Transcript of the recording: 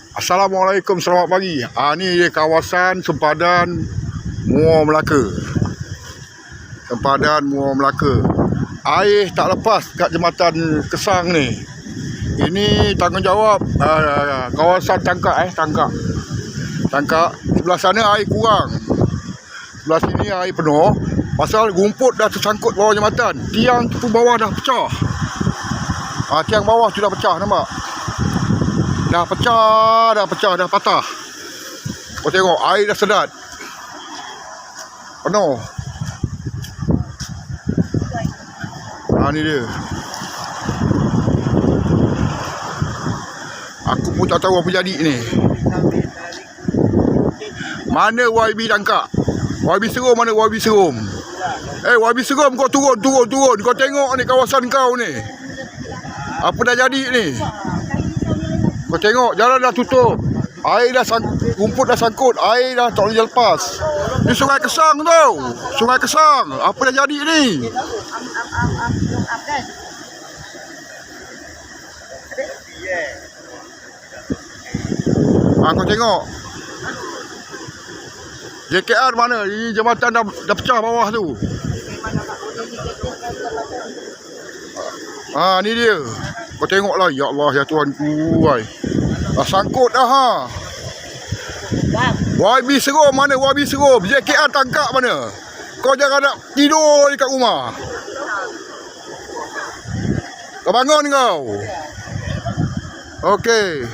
Assalamualaikum, selamat pagi. Ni kawasan sempadan Muar Melaka. Sempadan Muar Melaka. Air tak lepas kat jambatan Kesang ni. Ini tanggungjawab kawasan Tangkak Tangkak. Sebelah sana air kurang. Sebelah sini air penuh. Pasal rumput dah tersangkut bawah jambatan. Tiang tu bawah dah pecah. Tiang bawah tu dah pecah, nampak? Dah patah. Kau tengok air dah sedat. Penuh. Ni dia. Aku pun tak tahu apa jadi ni. Mana YB Tangkak? YB Serum mana YB Serum? YB Serum, kau turun. Kau tengok ni kawasan kau ni. Apa dah jadi ni? Kau tengok jalan dah tutup. Air dah rumput dah sangkut. Air dah tak boleh lepas. Ni Sungai Kesang tau. Sungai Kesang. Apa dah jadi ni? Kau tengok. JKR mana? Ini jambatan dah pecah bawah tu. Ni dia. Kau tengoklah. Ya Allah, ya Tuhanku. Dah sangkut dah YB Serum mana? YB Serum. JKR Tangkak mana? Kau jangan nak tidur dekat rumah. Kau bangun kau. Okey.